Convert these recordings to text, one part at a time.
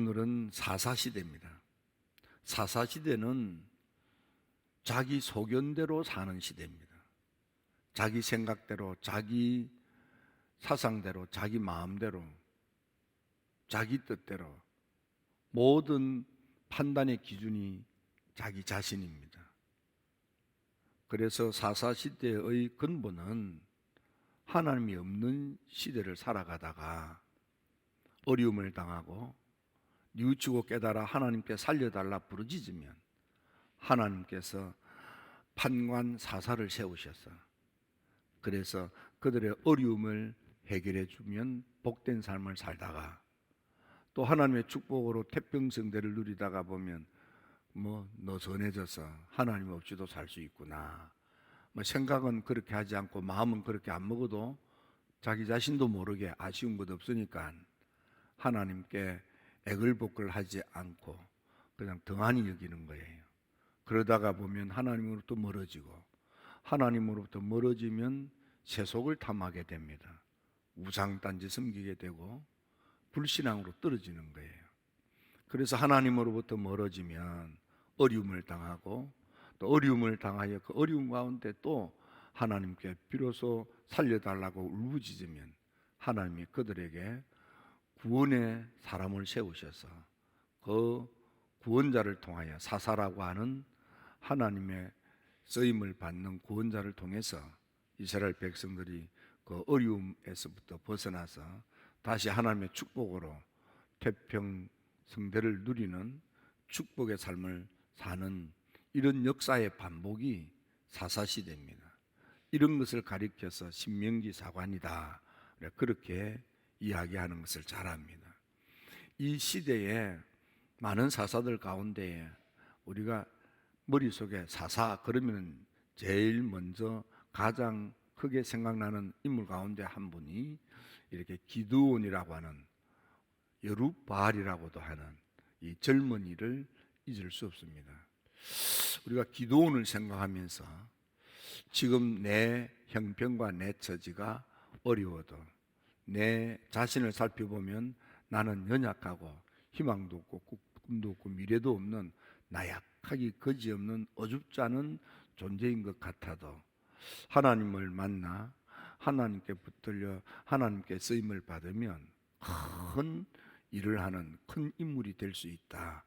오늘은 사사시대입니다. 사사시대는 자기 소견대로 사는 시대입니다. 자기 생각대로, 자기 사상대로, 자기 마음대로, 자기 뜻대로 모든 판단의 기준이 자기 자신입니다. 그래서 사사시대의 근본은 하나님이 없는 시대를 살아가다가 어려움을 당하고 뉘우치고 깨달아 하나님께 살려달라 부르짖으면 하나님께서 판관 사사를 세우셔서 그래서 그들의 어려움을 해결해 주면 복된 삶을 살다가 또 하나님의 축복으로 태평성대를 누리다가 보면 너선해져서 하나님 없이도 살 수 있구나. 생각은 그렇게 하지 않고 마음은 그렇게 안 먹어도 자기 자신도 모르게 아쉬운 것 없으니까 하나님께 애걸복걸 하지 않고 그냥 등한히 여기는 거예요. 그러다가 보면 하나님으로부터 멀어지고 하나님으로부터 멀어지면 세속을 탐하게 됩니다. 우상단지 섬기게 되고 불신앙으로 떨어지는 거예요. 그래서 하나님으로부터 멀어지면 어려움을 당하고 또 어려움을 당하여 그 어려움 가운데 또 하나님께 비로소 살려달라고 울부짖으면 하나님이 그들에게 구원의 사람을 세우셔서 그 구원자를 통하여 사사라고 하는 하나님의 쓰임을 받는 구원자를 통해서 이스라엘 백성들이 그 어려움에서부터 벗어나서 다시 하나님의 축복으로 태평성대를 누리는 축복의 삶을 사는 이런 역사의 반복이 사사시대입니다. 이런 것을 가리켜서 신명기 사관이다 그렇게 이야기하는 것을 잘 압니다. 이 시대에 많은 사사들 가운데 우리가 머릿속에 사사 그러면 제일 먼저 가장 크게 생각나는 인물 가운데 한 분이 이렇게 기드온이라고 하는 여룻바알이라고도 하는 이 젊은이를 잊을 수 없습니다. 우리가 기드온을 생각하면서 지금 내 형편과 내 처지가 어려워도 내 자신을 살펴보면 나는 연약하고 희망도 없고 꿈도 없고 미래도 없는 나약하기 거지없는 어줍지 않은 존재인 것 같아도 하나님을 만나 하나님께 붙들려 하나님께 쓰임을 받으면 큰 일을 하는 큰 인물이 될 수 있다,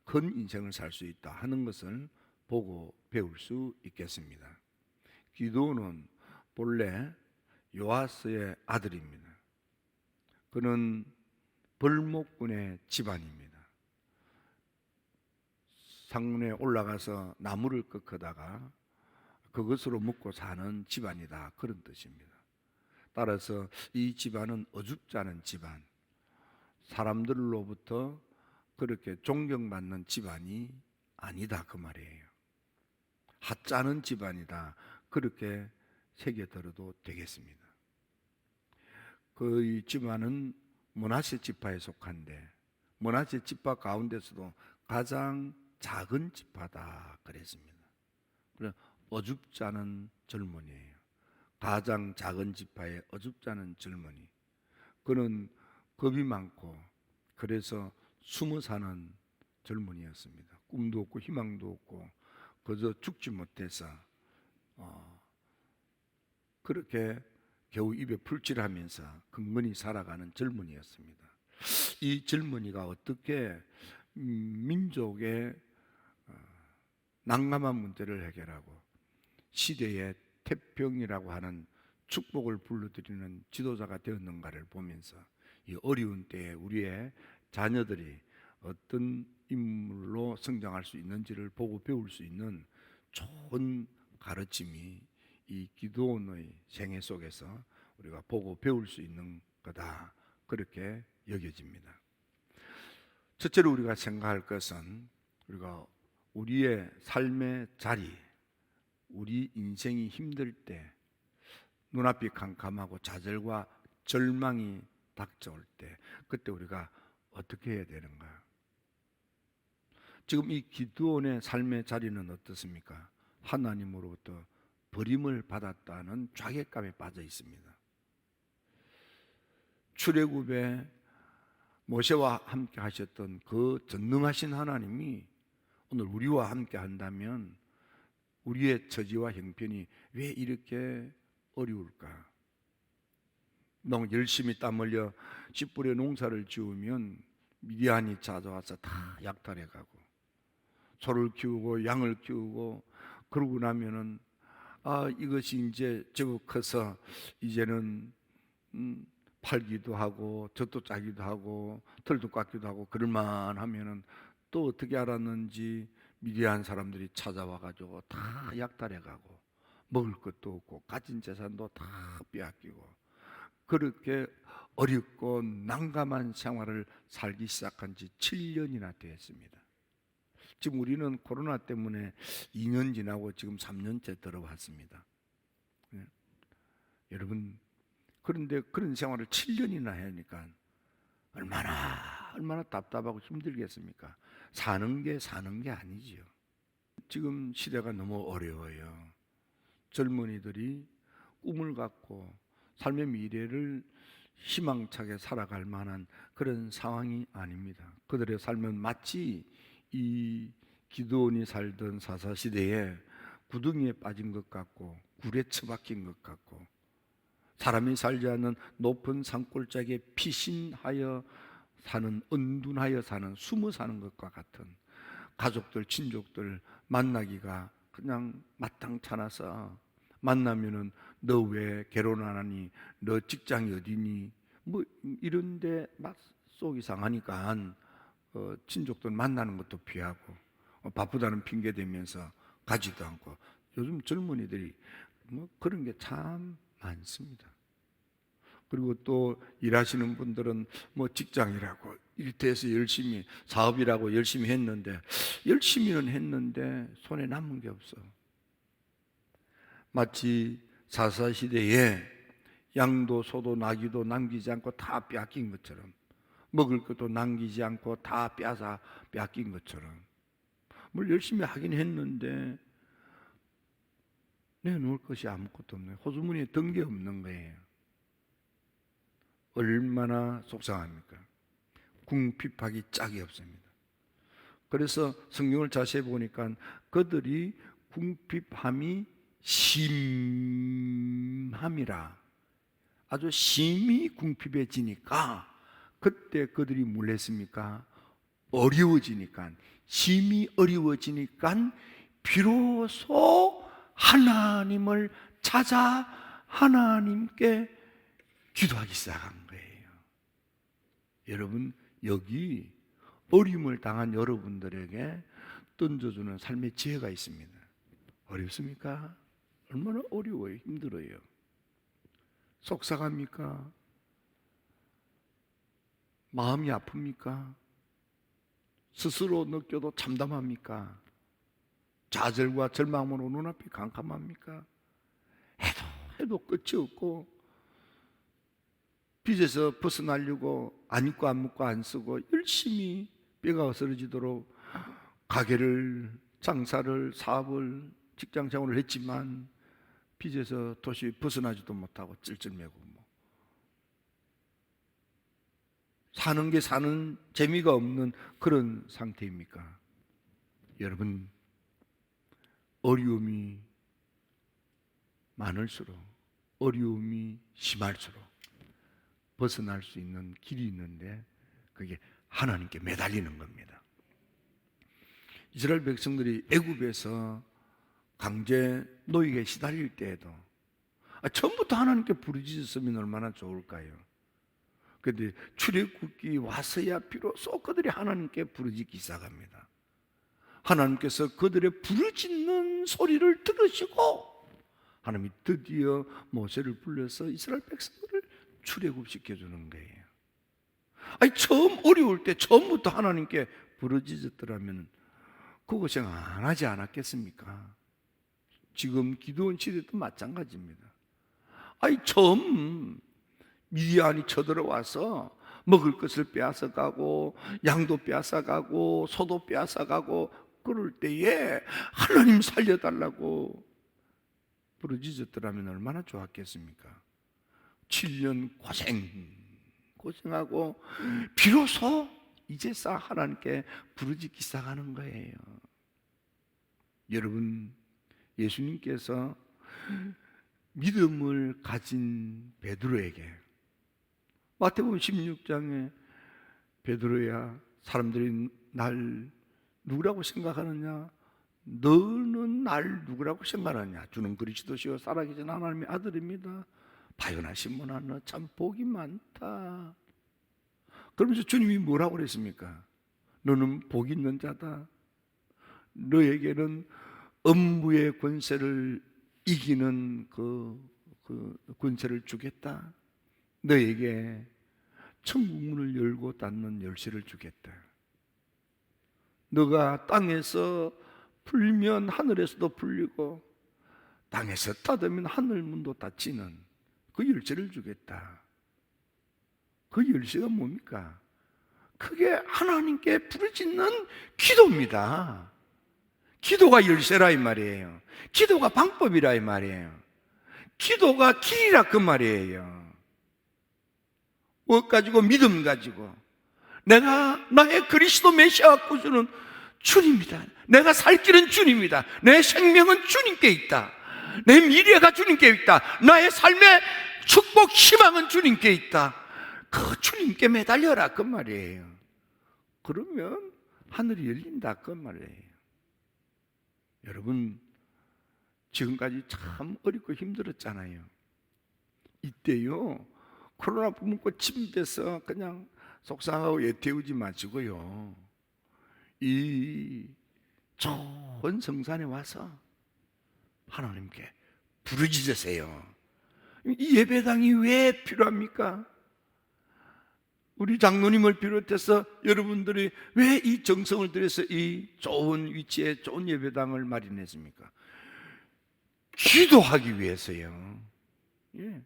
큰 인생을 살 수 있다 하는 것을 보고 배울 수 있겠습니다. 기드온은 본래 요아스의 아들입니다. 그는 벌목군의 집안입니다. 상문에 올라가서 나무를 꺾다가 그것으로 먹고 사는 집안이다, 그런 뜻입니다. 따라서 이 집안은 어줍지 않은 집안, 사람들로부터 그렇게 존경받는 집안이 아니다 그 말이에요. 하찮은 집안이다 그렇게 새겨들어도 되겠습니다. 그 집안은 므낫세 지파에 속한데 므낫세 지파 가운데서도 가장 작은 지파다 그랬습니다. 그래서 어줍지 않은 젊은이에요. 가장 작은 지파의 어줍지 않은 젊은이. 그는 겁이 많고 그래서 숨어 사는 젊은이였습니다. 꿈도 없고 희망도 없고 그저 죽지 못해서 그렇게 겨우 입에 풀칠하면서 근근히 살아가는 젊은이였습니다. 이 젊은이가 어떻게 민족의 난감한 문제를 해결하고 시대의 태평이라고 하는 축복을 불러들이는 지도자가 되었는가를 보면서 이 어려운 때에 우리의 자녀들이 어떤 인물로 성장할 수 있는지를 보고 배울 수 있는 좋은 가르침이 이 기드온의 생애 속에서 우리가 보고 배울 수 있는 거다, 그렇게 여겨집니다. 첫째로 우리가 생각할 것은 우리가 우리의 삶의 자리, 우리 인생이 힘들 때, 눈앞이 캄캄하고 좌절과 절망이 닥쳐올 때, 그때 우리가 어떻게 해야 되는가? 지금 이 기드온의 삶의 자리는 어떻습니까? 하나님으로부터 버림을 받았다는 좌괴감에 빠져 있습니다. 출애굽의 모세와 함께 하셨던 그 전능하신 하나님이 오늘 우리와 함께 한다면 우리의 처지와 형편이 왜 이렇게 어려울까? 너무 열심히 땀 흘려 씨 뿌려 농사를 지으면 미디안이 찾아와서 다 약탈해 가고, 소를 키우고 양을 키우고 그러고 나면은 이것이 이제 제법 커서 이제는 팔기도 하고 젖도 짜기도 하고 털도 깎기도 하고 그럴만 하면은 또 어떻게 알았는지 미디안 사람들이 찾아와 가지고 다 약탈해 가고 먹을 것도 없고 가진 재산도 다 빼앗기고, 그렇게 어렵고 난감한 생활을 살기 시작한 지 7년이나 되었습니다. 지금 우리는 코로나 때문에 2년 지나고 지금 3년째 들어왔습니다. 네. 여러분, 그런데 그런 생활을 7년이나 하니까 얼마나 답답하고 힘들겠습니까? 사는 게 아니지요. 지금 시대가 너무 어려워요. 젊은이들이 꿈을 갖고 삶의 미래를 희망차게 살아갈 만한 그런 상황이 아닙니다. 그들의 삶은 마치 이 기드온이 살던 사사시대에 구덩이에 빠진 것 같고 굴에 처박힌 것 같고, 사람이 살지 않는 높은 산골짜기에 피신하여 사는, 은둔하여 사는, 숨어 사는 것과 같은, 가족들 친족들 만나기가 그냥 마땅찮아서 만나면은 너 왜 결혼 안 하니, 너 직장이 어디니, 뭐 이런데 막 속 이상하니까 친족들 만나는 것도 피하고 바쁘다는 핑계 대면서 가지도 않고, 요즘 젊은이들이 뭐 그런 게 참 많습니다. 그리고 또 일하시는 분들은 뭐 직장이라고 이렇게 해서 열심히, 사업이라고 열심히 했는데 열심히는 했는데 손에 남은 게 없어. 마치 사사시대에 양도 소도 나귀도 남기지 않고 다 빼앗긴 것처럼, 먹을 것도 남기지 않고 다 빼앗긴 것처럼, 뭘 열심히 하긴 했는데 내놓을 것이 아무것도 없네. 호주머니에 든 게 없는 거예요. 얼마나 속상합니까? 궁핍하기 짝이 없습니다. 그래서 성경을 자세히 보니까 그들이 궁핍함이 심함이라, 아주 심히 궁핍해지니까 그때 그들이 뭘 했습니까? 어려워지니까, 심히 어려워지니까 비로소 하나님을 찾아 하나님께 기도하기 시작한 거예요. 여러분, 여기 어려움을 당한 여러분들에게 던져주는 삶의 지혜가 있습니다. 어렵습니까? 얼마나 어려워요. 힘들어요. 속상합니까? 마음이 아픕니까? 스스로 느껴도 참담합니까? 좌절과 절망으로 눈앞이 캄캄합니까? 해도 끝이 없고, 빚에서 벗어나려고 안 입고 안 먹고 안 쓰고 열심히 뼈가 어스러지도록 가게를, 장사를, 사업을, 직장 생활을 했지만 빚에서 도저히 벗어나지도 못하고 찔찔매고, 사는 게 사는 재미가 없는 그런 상태입니까? 여러분, 어려움이 많을수록, 어려움이 심할수록 벗어날 수 있는 길이 있는데 그게 하나님께 매달리는 겁니다. 이스라엘 백성들이 애굽에서 강제 노역에 시달릴 때에도 처음부터 하나님께 부르짖었으면 얼마나 좋을까요? 그런데 출애굽기 와서야 비로소 그들이 하나님께 부르짖기 시작합니다. 하나님께서 그들의 부르짖는 소리를 들으시고 하나님이 드디어 모세를 불러서 이스라엘 백성들을 출애굽시켜주는 거예요. 처음 어려울 때 처음부터 하나님께 부르짖었더라면 그 고생 안 하지 않았겠습니까? 지금 기드온 시대도 마찬가지입니다. 처음 미디안이 쳐들어와서 먹을 것을 빼앗아가고 양도 빼앗아가고 소도 빼앗아가고 그럴 때에 하나님 살려달라고 부르짖었더라면 얼마나 좋았겠습니까? 7년 고생하고 비로소 이제서 하나님께 부르짖기 시작하는 거예요. 여러분, 예수님께서 믿음을 가진 베드로에게 마태복음 16장에 베드로야, 사람들이 날 누구라고 생각하느냐? 너는 날 누구라고 생각하느냐? 주는 그리스도시요 살아계신 하나님의 아들입니다. 바요나신 분아, 너 참 복이 많다. 그러면서 주님이 뭐라고 그랬습니까? 너는 복 있는 자다. 너에게는 음부의 권세를 이기는 그 권세를 주겠다. 너에게 천국 문을 열고 닫는 열쇠를 주겠다. 너가 땅에서 풀면 하늘에서도 풀리고 땅에서 닫으면 하늘 문도 닫히는 그 열쇠를 주겠다. 그 열쇠가 뭡니까? 그게 하나님께 부르짖는 기도입니다. 기도가 열쇠라 이 말이에요. 기도가 방법이라 이 말이에요. 기도가 길이라 그 말이에요. 무엇 가지고? 믿음 가지고. 내가 나의 그리스도 메시아 구주는 주님이다. 내가 살 길은 주님이다. 내 생명은 주님께 있다. 내 미래가 주님께 있다. 나의 삶의 축복, 희망은 주님께 있다. 그 주님께 매달려라 그 말이에요. 그러면 하늘이 열린다 그 말이에요. 여러분, 지금까지 참 어렵고 힘들었잖아요. 이때요, 코로나 굶고 침대에서 그냥 속상하고 애태우지 마시고요, 이 좋은 성산에 와서 하나님께 부르짖으세요. 이 예배당이 왜 필요합니까? 우리 장로님을 비롯해서 여러분들이 왜 이 정성을 들여서 이 좋은 위치에 좋은 예배당을 마련했습니까? 기도하기 위해서요. 예.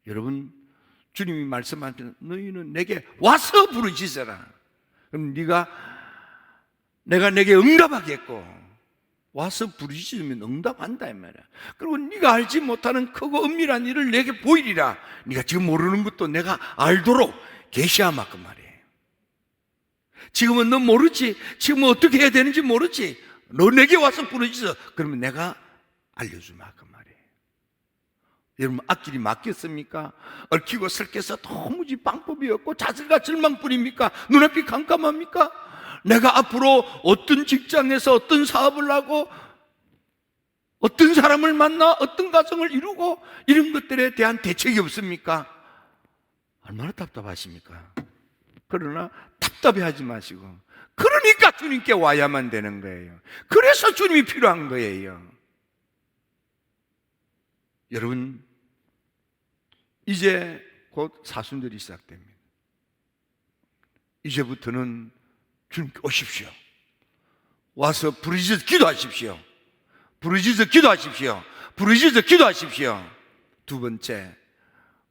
여러분, 주님이 말씀하시는 너희는 내게 와서 부르짖어라. 그럼 내가 내게 응답하겠고, 와서 부르짖으면 응답한다 이 말이야. 그리고 네가 알지 못하는 크고 은밀한 일을 내게 보이리라. 네가 지금 모르는 것도 내가 알도록 계시하마 그 말이에요. 지금은 너 모르지. 지금은 어떻게 해야 되는지 모르지. 너 내게 와서 부르짖어. 그러면 내가 알려주마 그 말이에요. 여러분, 앞길이 막혔습니까? 얽히고 설켜서 도무지 방법이 없고 자질과 절망뿐입니까? 눈앞이 깜깜합니까? 내가 앞으로 어떤 직장에서 어떤 사업을 하고 어떤 사람을 만나 어떤 가정을 이루고 이런 것들에 대한 대책이 없습니까? 얼마나 답답하십니까? 그러나 답답해하지 마시고, 그러니까 주님께 와야만 되는 거예요. 그래서 주님이 필요한 거예요. 여러분, 이제 곧 사순절이 시작됩니다. 이제부터는 주님께 오십시오. 와서 부르짖어 기도하십시오. 부르짖어 기도하십시오. 부르짖어 기도하십시오. 두 번째,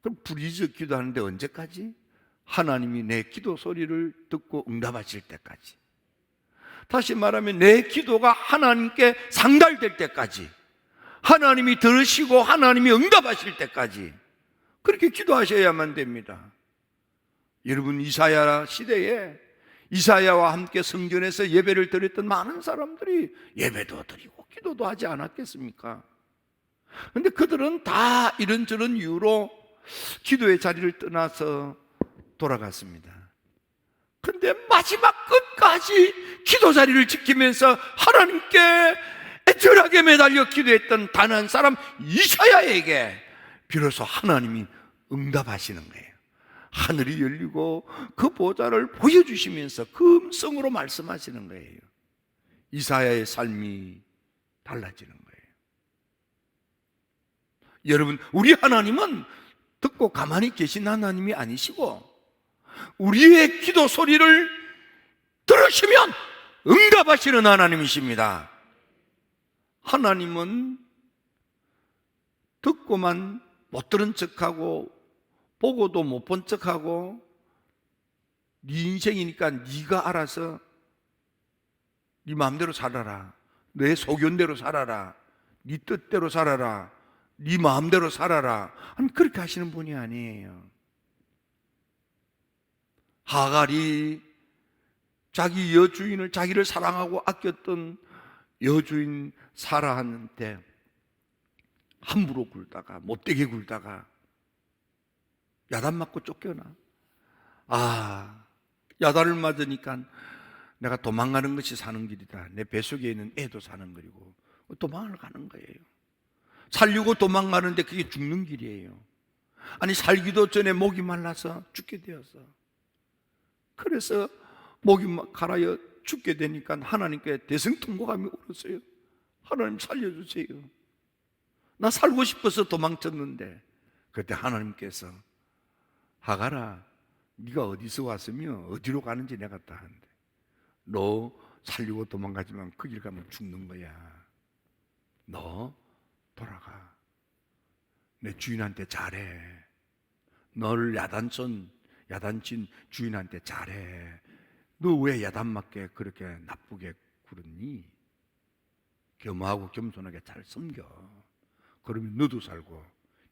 그럼 부르짖어 기도하는데 언제까지? 하나님이 내 기도 소리를 듣고 응답하실 때까지. 다시 말하면 내 기도가 하나님께 상달될 때까지, 하나님이 들으시고 하나님이 응답하실 때까지 그렇게 기도하셔야만 됩니다. 여러분, 이사야 시대에 이사야와 함께 성전에서 예배를 드렸던 많은 사람들이 예배도 드리고 기도도 하지 않았겠습니까? 그런데 그들은 다 이런저런 이유로 기도의 자리를 떠나서 돌아갔습니다. 그런데 마지막 끝까지 기도 자리를 지키면서 하나님께 애절하게 매달려 기도했던 단 한 사람 이사야에게 비로소 하나님이 응답하시는 거예요. 하늘이 열리고 그 보좌를 보여주시면서 그 음성으로 말씀하시는 거예요. 이사야의 삶이 달라지는 거예요. 여러분, 우리 하나님은 듣고 가만히 계신 하나님이 아니시고, 우리의 기도 소리를 들으시면 응답하시는 하나님이십니다. 하나님은 듣고만 못 들은 척하고 보고도 못 본 척하고 네 인생이니까 네가 알아서 네 마음대로 살아라, 내 소견대로 살아라, 네 뜻대로 살아라, 네 마음대로 살아라, 그렇게 하시는 분이 아니에요. 하갈이 자기 여주인을, 자기를 사랑하고 아꼈던 여주인 사라한테 함부로 굴다가, 못되게 굴다가 야단 맞고 쫓겨나. 야단을 맞으니까 내가 도망가는 것이 사는 길이다. 내 뱃속에 있는 애도 사는 거리고 도망을 가는 거예요. 살려고 도망가는데 그게 죽는 길이에요. 아니, 살기도 전에 목이 말라서 죽게 되었어. 그래서 목이 갈아여 죽게 되니까 하나님께 대성통곡하며 울었어요. 하나님 살려주세요. 나 살고 싶어서 도망쳤는데. 그때 하나님께서 하갈아, 네가 어디서 왔으며 어디로 가는지 내가 다 하는데 너 살려고 도망가지만 그 길 가면 죽는 거야. 너 돌아가. 내 주인한테 잘해. 너를 야단친 주인한테 잘해. 너 왜 야단 맞게 그렇게 나쁘게 굴었니? 겸하고 겸손하게 잘 섬겨. 그러면 너도 살고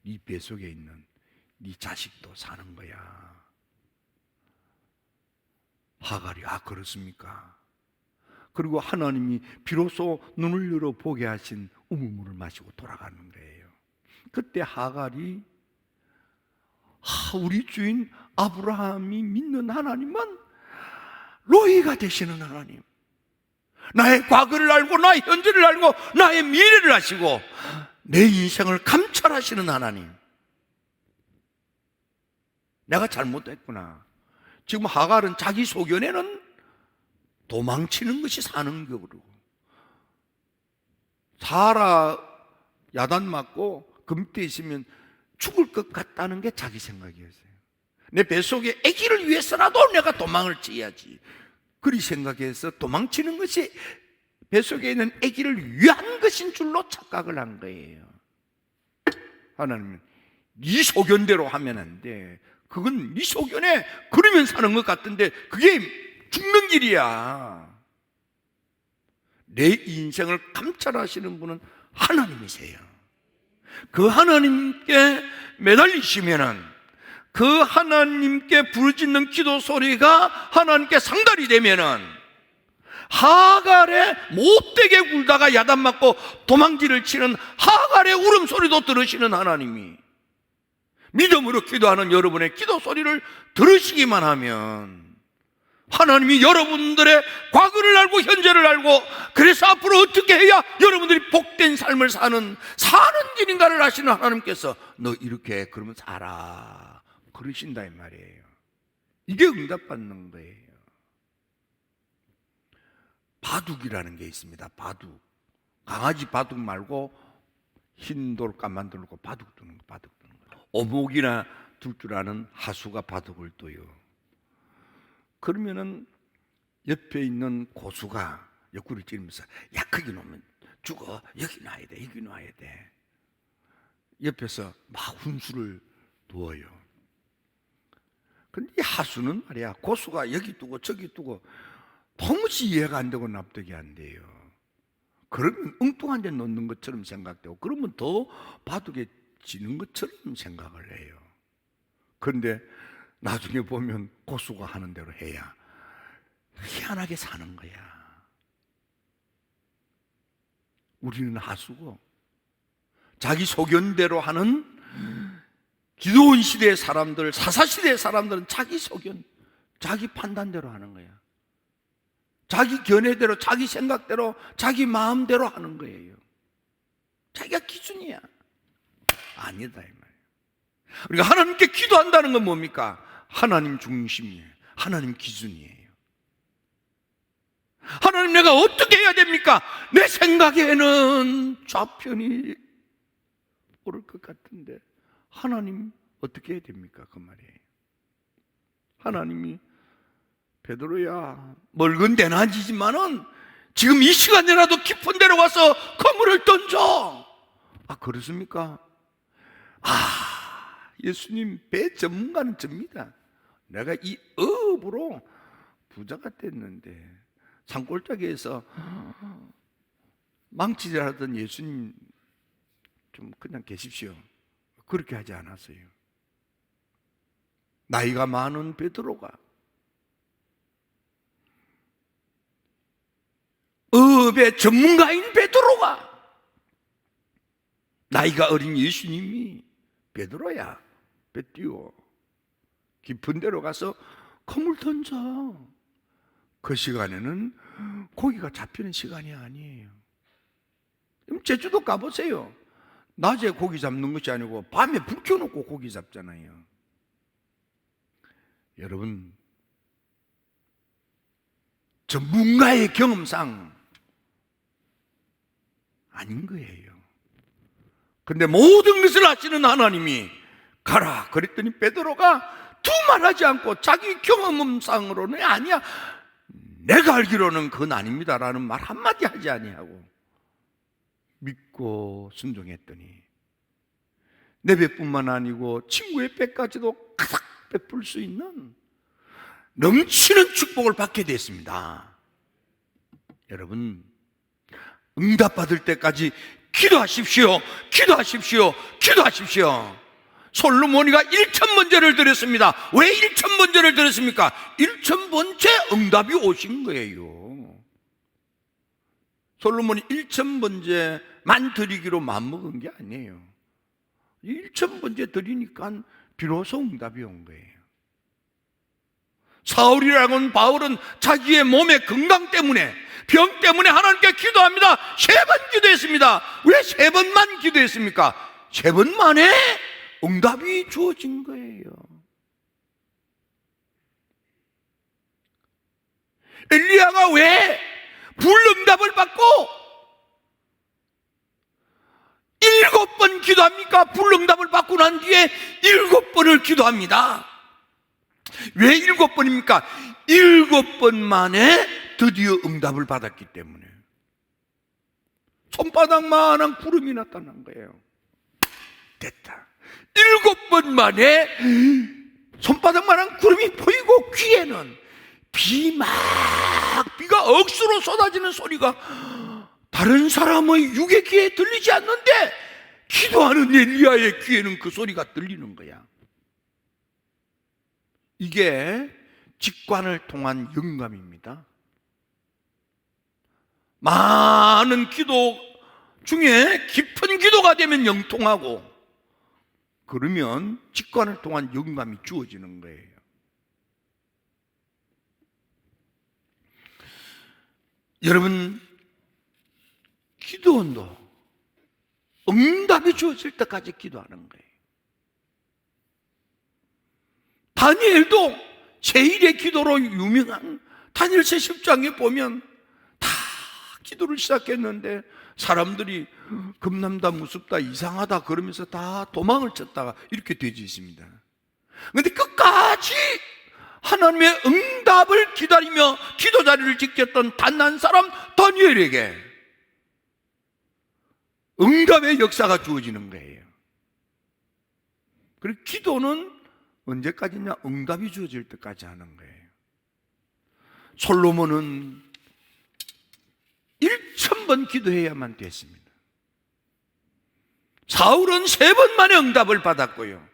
네 뱃속에 있는 네 자식도 사는 거야. 하갈이 그렇습니까? 그리고 하나님이 비로소 눈을 열어 보게 하신 우물물을 마시고 돌아가는 거예요. 그때 하갈이 우리 주인 아브라함이 믿는 하나님은 로이가 되시는 하나님, 나의 과거를 알고 나의 현재를 알고 나의 미래를 아시고 내 인생을 감찰하시는 하나님, 내가 잘못했구나. 지금 하갈은 자기 소견에는 도망치는 것이 사는 거고, 사라 야단 맞고 그 밑에 있으면 죽을 것 같다는 게 자기 생각이었어요. 내 뱃속에 아기를 위해서라도 내가 도망을 치야지, 그리 생각해서 도망치는 것이 뱃속에 있는 아기를 위한 것인 줄로 착각을 한 거예요. 하나님은 네 소견대로 하면 안 돼. 그건 네 소견에 그러면 사는 것 같은데 그게 죽는 길이야. 내 인생을 감찰하시는 분은 하나님이세요. 그 하나님께 매달리시면은, 그 하나님께 부르짖는 기도 소리가 하나님께 상달이 되면은, 하갈의 못되게 굴다가 야단 맞고 도망질을 치는 하갈의 울음소리도 들으시는 하나님이, 믿음으로 기도하는 여러분의 기도 소리를 들으시기만 하면 하나님이 여러분들의 과거를 알고 현재를 알고, 그래서 앞으로 어떻게 해야 여러분들이 복된 삶을 사는 길인가를 아시는 하나님께서 너 이렇게 그러면 살아 그러신다 이 말이에요. 이게 응답받는 거예요. 바둑이라는 게 있습니다. 바둑. 강아지 바둑 말고 흰 돌 까만 돌 놓고 바둑 두는 거, 바둑 두는 거. 오목이나 둘 줄 아는 하수가 바둑을 둬요. 그러면은 옆에 있는 고수가 옆구리 찌르면서 야, 거기 놓으면 죽어. 여기 놔야 돼. 여기 놔야 돼. 옆에서 막 훈수를 두어요. 근데 이 하수는 말이야, 고수가 여기 두고 저기 두고 도무지 이해가 안 되고 납득이 안 돼요. 그러면 엉뚱한 데 놓는 것처럼 생각되고, 그러면 더 바둑에 지는 것처럼 생각을 해요. 그런데 나중에 보면 고수가 하는 대로 해야 희한하게 사는 거야. 우리는 하수고 자기 소견대로 하는 기도원 시대의 사람들, 사사 시대의 사람들은 자기 소견, 자기 판단대로 하는 거야. 자기 견해대로, 자기 생각대로, 자기 마음대로 하는 거예요. 자기가 기준이야. 아니다 이 말이에요. 우리가 하나님께 기도한다는 건 뭡니까? 하나님 중심이에요. 하나님 기준이에요. 하나님, 내가 어떻게 해야 됩니까? 내 생각에는 좌편이 오를 것 같은데 하나님 어떻게 해야 됩니까? 그 말이에요. 하나님이 베드로야, 멀건 대낮이지만은 지금 이 시간이라도 깊은 데로 와서 그물을 던져. 그렇습니까? 예수님 배 전문가는 접니다. 내가 이 어업으로 부자가 됐는데 산골짜기에서 망치질하던 예수님 좀 그냥 계십시오. 그렇게 하지 않았어요. 나이가 많은 베드로가 어업의 전문가인 베드로가, 나이가 어린 예수님이 베드로야, 배 띄워 깊은 데로 가서 그물 던져. 그 시간에는 고기가 잡히는 시간이 아니에요. 제주도 가보세요. 낮에 고기 잡는 것이 아니고 밤에 불 켜놓고 고기 잡잖아요. 여러분, 전문가의 경험상 아닌 거예요. 그런데 모든 것을 아시는 하나님이 가라 그랬더니 베드로가 두말하지 않고 자기 경험상으로는 아니야, 내가 알기로는 그건 아닙니다라는 말 한마디 하지 아니하고 믿고 순종했더니 내 배뿐만 아니고 친구의 배까지도 가득 베풀 수 있는 넘치는 축복을 받게 됐습니다. 여러분, 응답받을 때까지 기도하십시오. 기도하십시오. 기도하십시오. 솔로몬이가 1,000번제를 드렸습니다. 왜 1,000번제를 드렸습니까? 1,000번째 응답이 오신 거예요. 솔로몬이 1,000번제만 드리기로 마음먹은 게 아니에요. 1,000번제 드리니까 비로소 응답이 온 거예요. 사울이라는 바울은 자기의 몸의 건강 때문에, 병 때문에 하나님께 기도합니다. 3번 기도했습니다. 왜 3번만 기도했습니까? 3번 만에 응답이 주어진 거예요. 엘리야가 왜 불응답을 받고 7번 기도합니까? 불응답을 받고 난 뒤에 7번을 기도합니다. 왜 7번입니까? 7번 만에 드디어 응답을 받았기 때문에. 손바닥만한 구름이 나타난 거예요. 됐다. 7번 만에 손바닥만한 구름이 보이고 귀에는 비가 억수로 쏟아지는 소리가 다른 사람의 육의 귀에 들리지 않는데 기도하는 엘리야의 귀에는 그 소리가 들리는 거야. 이게 직관을 통한 영감입니다. 많은 기도 중에 깊은 기도가 되면 영통하고, 그러면 직관을 통한 영감이 주어지는 거예요. 여러분, 기도원도 응답이 주어질 때까지 기도하는 거예요. 다니엘도 제1의 기도로 유명한 다니엘서 10장에 보면 다 기도를 시작했는데 사람들이 겁난다, 무섭다, 이상하다 그러면서 다 도망을 쳤다가 이렇게 되지 있습니다. 그런데 끝까지 하나님의 응답을 기다리며 기도 자리를 지켰던 단 한 사람 다니엘에게 응답의 역사가 주어지는 거예요. 그리고 기도는 언제까지냐? 응답이 주어질 때까지 하는 거예요. 솔로몬은 1,000번 기도해야만 됐습니다. 사울은 3번 만에 응답을 받았고요.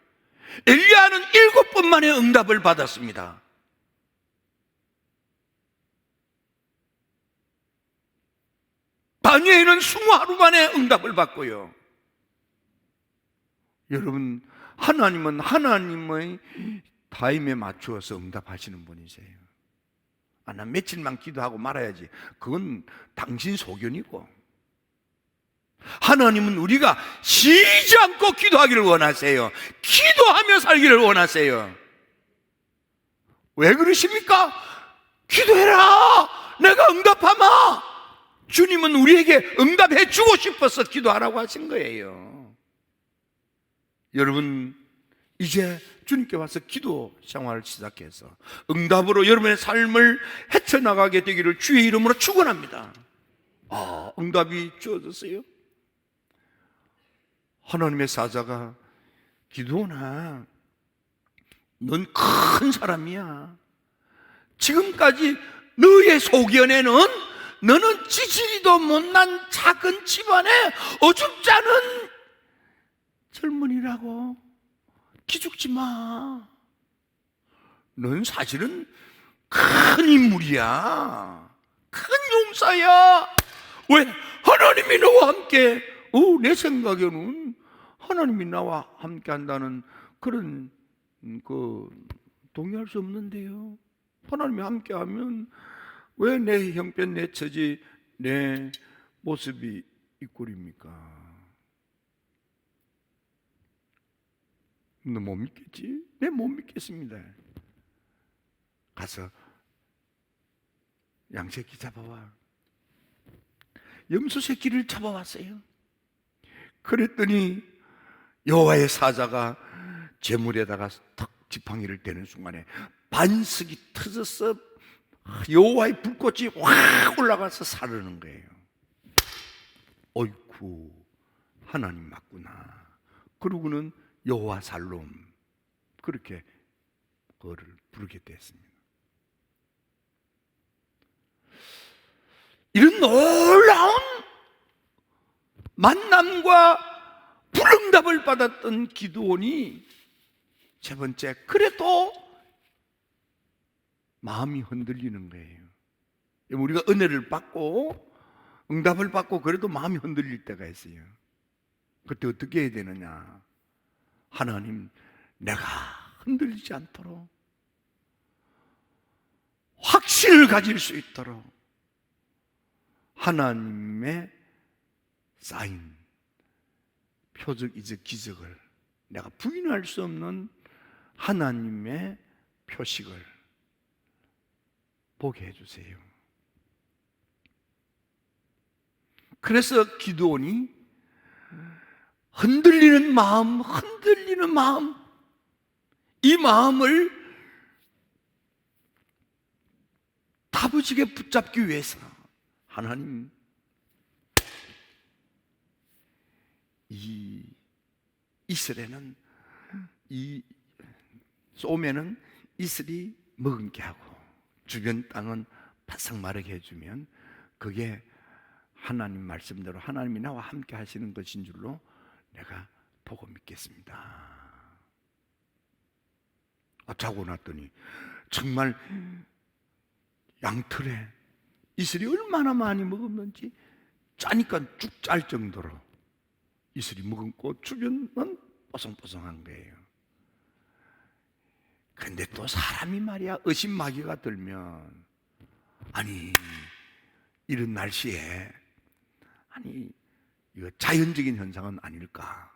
엘리야는 7번 만에 응답을 받았습니다. 다니엘은 20하루 만에 응답을 받고요. 여러분, 하나님은 하나님의 타임에 맞추어서 응답하시는 분이세요. 나 며칠만 기도하고 말아야지, 그건 당신 소견이고, 하나님은 우리가 쉬지 않고 기도하기를 원하세요. 기도하며 살기를 원하세요. 왜 그러십니까? 기도해라, 내가 응답하마. 주님은 우리에게 응답해 주고 싶어서 기도하라고 하신 거예요. 여러분, 이제 주님께 와서 기도 생활을 시작해서 응답으로 여러분의 삶을 헤쳐나가게 되기를 주의 이름으로 축원합니다. 응답이 주어졌어요. 하나님의 사자가 기도나, 넌 큰 사람이야. 지금까지 너의 소견에는 너는 지지리도 못난 작은 집안에 어줍지 않은 젊은이라고 기죽지 마. 넌 사실은 큰 인물이야. 큰 용사야. 왜? 하나님이 너와 함께. 내 생각에는 하나님이 나와 함께 한다는 그런 동의할 수 없는데요. 하나님이 함께 하면 왜 내 형편, 내 처지, 내 모습이 이 꼴입니까? 너 못 믿겠지? 내 못 믿겠습니다. 가서 양새끼 잡아와. 염소 새끼를 잡아왔어요. 그랬더니 여호와의 사자가 제물에다가 탁 지팡이를 대는 순간에 반석이 터져서 여호와의 불꽃이 확 올라가서 사르는 거예요. 어이쿠, 하나님 맞구나. 그러고는 여호와 살롬, 그렇게 그거를 부르게 됐습니다. 이런 놀라운 만남과 불응답을 받았던 기드온이 세 번째, 그래도 마음이 흔들리는 거예요. 우리가 은혜를 받고 응답을 받고 그래도 마음이 흔들릴 때가 있어요. 그때 어떻게 해야 되느냐? 하나님, 내가 흔들리지 않도록 확신을 가질 수 있도록 하나님의 사인, 표적, 이적, 기적을, 내가 부인할 수 없는 하나님의 표식을 보게 해주세요. 그래서 기드온이 흔들리는 마음, 이 마음을 다부지게 붙잡기 위해서 하나님, 이 이슬에는, 이 쏘면은 이슬이 머금게 하고 주변 땅은 바싹 마르게 해주면 그게 하나님 말씀대로 하나님이 나와 함께 하시는 것인 줄로 내가 보고 믿겠습니다. 자고 났더니 정말 양털에 이슬이 얼마나 많이 먹었는지 짜니까 쭉 짤 정도로 이슬이 머금고 주변은 뽀송뽀송한 거예요. 그런데 또 사람이 말이야, 의심마귀가 들면, 아니 이런 날씨에 아니 이거 자연적인 현상은 아닐까,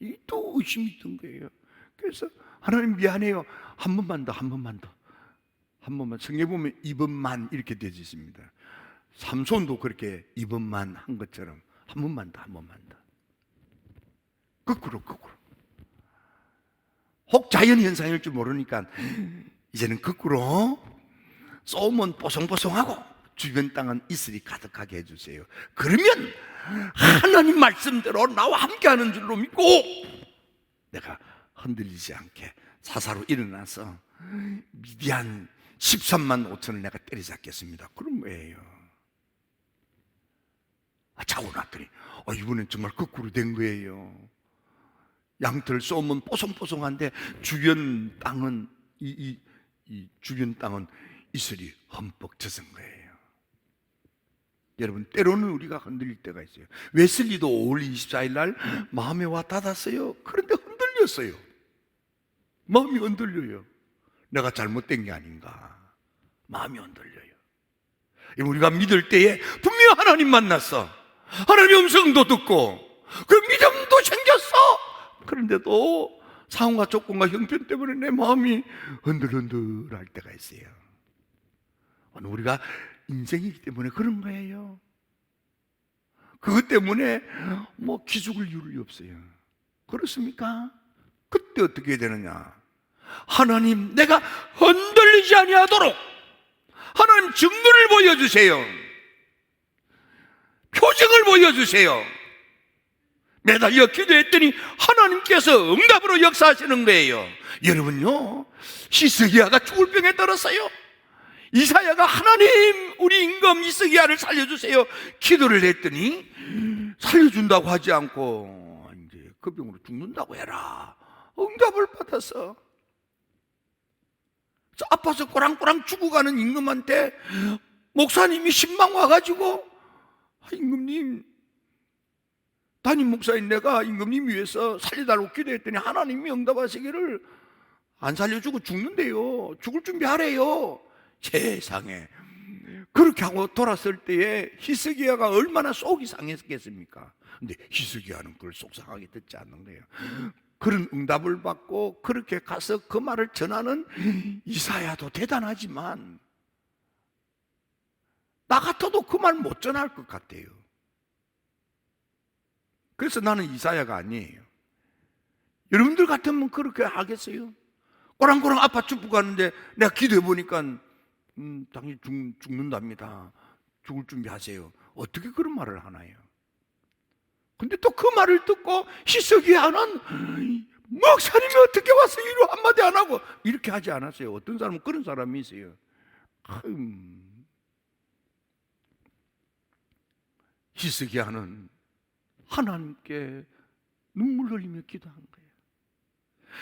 이 또 의심이 든 거예요. 그래서 하나님 미안해요, 한 번만 더, 성경에 보면 이번만 이렇게 되어 있습니다. 삼손도 그렇게 이번만 한 것처럼 한 번만 더. 거꾸로. 혹 자연 현상일 줄 모르니까 이제는 거꾸로 쏘면 뽀송뽀송하고 주변 땅은 이슬이 가득하게 해주세요. 그러면 하나님 말씀대로 나와 함께하는 줄로 믿고 내가 흔들리지 않게 사사로 일어나서 미디안 13만 5천을 내가 때려잡겠습니다. 그럼 뭐예요? 자고 났더니 이번엔 정말 거꾸로 된 거예요. 양털 쏘면 뽀송뽀송한데 주변 땅은 이 주변 땅은 이슬이 흠뻑 젖은 거예요. 여러분, 때로는 우리가 흔들릴 때가 있어요. 웨슬리도 5월 24일 날 마음에 와 닿았어요. 그런데 흔들렸어요. 마음이 흔들려요. 내가 잘못된 게 아닌가, 마음이 흔들려요. 우리가 믿을 때에 분명 하나님 만났어, 하나님의 음성도 듣고 그 믿음도 생겼어. 그런데도 상황과 조건과 형편 때문에 내 마음이 흔들흔들할 때가 있어요. 우리가 인생이기 때문에 그런 거예요. 그것 때문에 기죽을 이유가 없어요. 그렇습니까? 그때 어떻게 해야 되느냐? 하나님, 내가 흔들리지 아니하도록 하나님 증거를 보여주세요. 표징을 보여주세요. 매달려 기도했더니 하나님께서 응답으로 역사하시는 거예요. 여러분요, 히스기야가 죽을 병에 들었어요. 이사야가 하나님, 우리 임금 히스기야를 살려주세요 기도를 했더니 살려준다고 하지 않고 이제 그 병으로 죽는다고 해라. 응답을 받아서 아파서 꼬랑꼬랑 죽어가는 임금한테 목사님이 신방 와가지고 임금님, 담임 목사인 내가 임금님 위해서 살려달라고 기도했더니 하나님이 응답하시기를 안 살려주고 죽는데요, 죽을 준비하래요. 세상에. 그렇게 하고 돌았을 때에 히스기야가 얼마나 속이 상했겠습니까? 근데 히스기야는 그걸 속상하게 듣지 않는 거예요. 그런 응답을 받고 그렇게 가서 그 말을 전하는 이사야도 대단하지만 나 같아도 그 말 못 전할 것 같아요. 그래서 나는 이사야가 아니에요. 여러분들 같으면 그렇게 하겠어요? 꼬랑꼬랑 아파 죽고 가는데 내가 기도해 보니까 당신 죽는답니다. 죽을 준비하세요. 어떻게 그런 말을 하나요? 근데 또 그 말을 듣고 히스기야는 목사님이 어떻게 와서 이로 한마디 안 하고 이렇게 하지 않았어요. 어떤 사람은 그런 사람이 있어요. 히스기야는 하나님께 눈물 흘리며 기도한 거예요.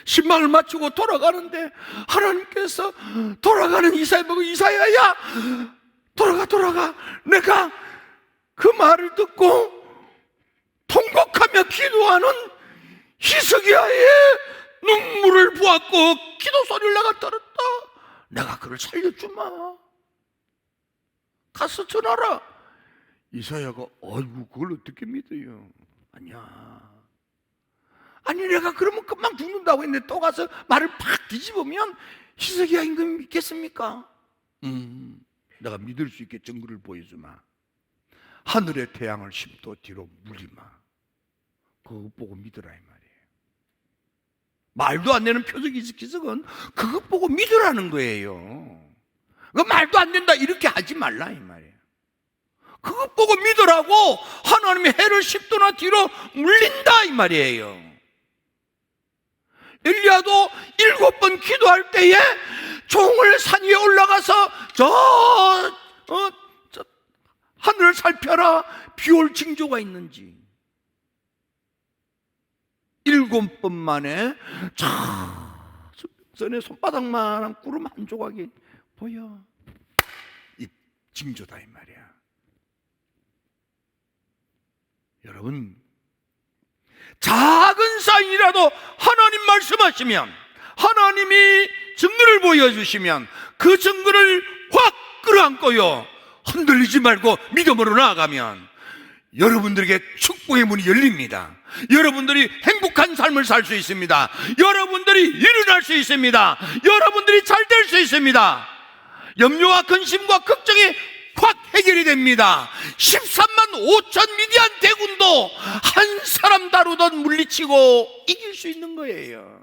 신방을 마치고 돌아가는데 하나님께서 돌아가는 이사야 보고 이사야야 돌아가. 내가 그 말을 듣고 통곡하며 기도하는 히스기야의 눈물을 보았고 기도 소리를 내가 들었다. 내가 그를 살려주마. 가서 전하라. 이사야가 아이고 그걸 어떻게 믿어요? 아니야. 아니 내가 그러면 금방 죽는다고 했는데 또 가서 말을 팍 뒤집으면 히스기야 임금 믿겠습니까? 내가 믿을 수 있게 증거를 보여주마. 하늘의 태양을 10도 뒤로 물리마. 그거 보고 믿으라 이 말이에요. 말도 안 되는 기적은 그거 보고 믿으라는 거예요. 그 말도 안 된다 이렇게 하지 말라 이 말이에요. 그거 보고 믿으라고. 하나님이 해를 10도나 뒤로 물린다 이 말이에요. 엘리야도 7번 기도할 때에 종을 산 위에 올라가서 하늘을 살펴라. 비올 징조가 있는지. 7번 만에 전에 손바닥만한 구름 한 조각이 보여. 이 징조다 이 말이야. 여러분, 작은 사인이라도 하나님 말씀하시면, 하나님이 증거를 보여주시면 그 증거를 확 끌어안고요, 흔들리지 말고 믿음으로 나아가면 여러분들에게 축복의 문이 열립니다. 여러분들이 행복한 삶을 살 수 있습니다. 여러분들이 일어날 수 있습니다. 여러분들이 잘 될 수 있습니다. 염려와 근심과 걱정이 확 해결이 됩니다. 13만 5천 미디안 대군도 한 사람 다루던 물리치고 이길 수 있는 거예요.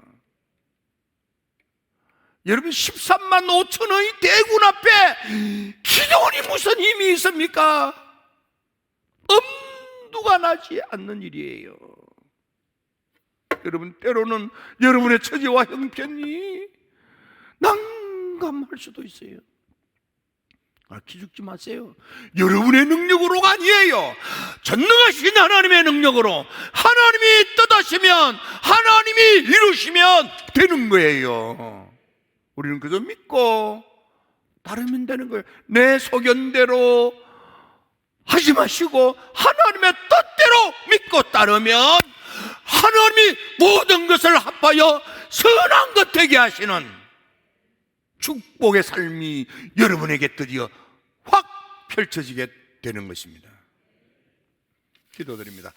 여러분, 13만 5천의 대군 앞에 기도원이 무슨 힘이 있습니까? 엄두가 나지 않는 일이에요. 여러분, 때로는 여러분의 처지와 형편이 난감할 수도 있어요. 기죽지 마세요. 여러분의 능력으로가 아니에요. 전능하신 하나님의 능력으로, 하나님이 뜻하시면, 하나님이 이루시면 되는 거예요. 우리는 그저 믿고 따르면 되는 거예요. 내 소견대로 하지 마시고 하나님의 뜻대로 믿고 따르면 하나님이 모든 것을 합하여 선한 것 되게 하시는 축복의 삶이 여러분에게 드디어 확 펼쳐지게 되는 것입니다. 기도드립니다.